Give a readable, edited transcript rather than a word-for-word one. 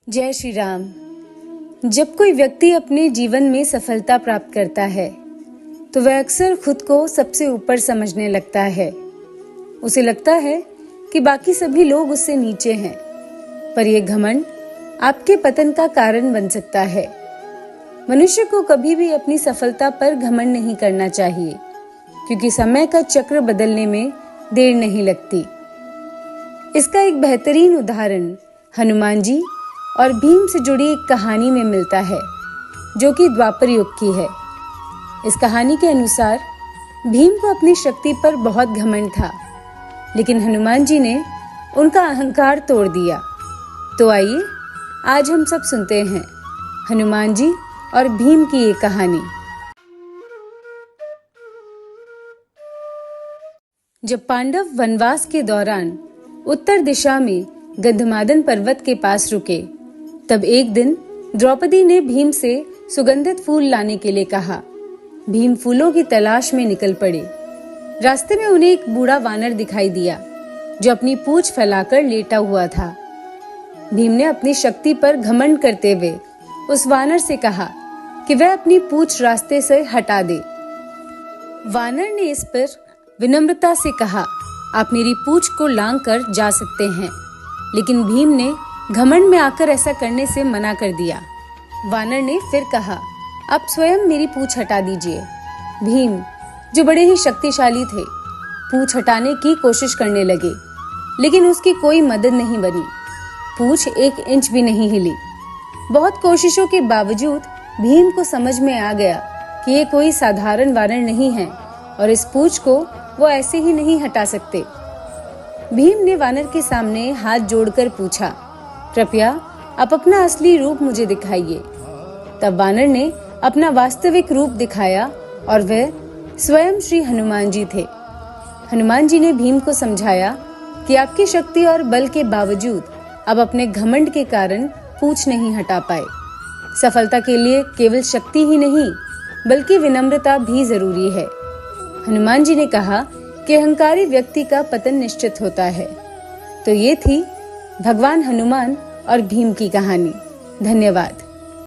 जय श्री राम। जब कोई व्यक्ति अपने जीवन में सफलता प्राप्त करता है तो वह अक्सर खुद को सबसे ऊपर समझने लगता है। उसे लगता है कि बाकी सभी लोग उससे नीचे हैं, पर यह घमंड आपके पतन का कारण बन सकता है। मनुष्य को कभी भी अपनी सफलता पर घमंड नहीं करना चाहिए, क्योंकि समय का चक्र बदलने में देर नहीं लगती। इसका एक बेहतरीन उदाहरण हनुमान जी और भीम से जुड़ी एक कहानी में मिलता है, जो कि द्वापर युग की है। इस कहानी के अनुसार भीम को अपनी शक्ति पर बहुत घमंड था, लेकिन हनुमान जी ने उनका अहंकार तोड़ दिया। तो आइए आज हम सब सुनते हैं हनुमान जी और भीम की ये कहानी। जब पांडव वनवास के दौरान उत्तर दिशा में गंधमादन पर्वत के पास रुके, तब एक दिन द्रौपदी ने भीम से सुगंधित फूल लाने के लिए कहा। भीम फूलों की तलाश में निकल पड़े। रास्ते में उन्हें एक बूढ़ा वानर दिखाई दिया, जो अपनी पूंछ फैलाकर लेटा हुआ था। भीम ने अपनी शक्ति पर घमंड करते हुए उस वानर से कहा कि वह अपनी पूंछ रास्ते से हटा दे। वानर ने इस पर विनम्रता से कहा, आप मेरी पूंछ को लांग कर जा सकते हैं। लेकिन भीम ने घमंड में आकर ऐसा करने से मना कर दिया। वानर ने फिर कहा, आप स्वयं मेरी पूंछ हटा दीजिए। भीम, जो बड़े ही शक्तिशाली थे, पूंछ हटाने की कोशिश करने लगे, लेकिन उसकी कोई मदद नहीं बनी। पूंछ 1 इंच भी नहीं हिली। बहुत कोशिशों के बावजूद भीम को समझ में आ गया कि ये कोई साधारण वानर नहीं है और इस पूंछ को वो ऐसे ही नहीं हटा सकते। भीम ने वानर के सामने हाथ जोड़कर पूछा, कृपया आप अपना असली रूप मुझे दिखाइए। तब वानर ने अपना वास्तविक रूप दिखाया और वह स्वयं श्री हनुमान जी थे। हनुमान जी ने भीम को समझाया कि आपकी शक्ति और बल के बावजूद आप अपने घमंड के कारण पूंछ नहीं हटा पाए। सफलता के लिए केवल शक्ति ही नहीं, बल्कि विनम्रता भी जरूरी है। हनुमान जी ने कहा कि अहंकारी व्यक्ति का पतन निश्चित होता है। तो ये थी भगवान हनुमान और भीम की कहानी। धन्यवाद।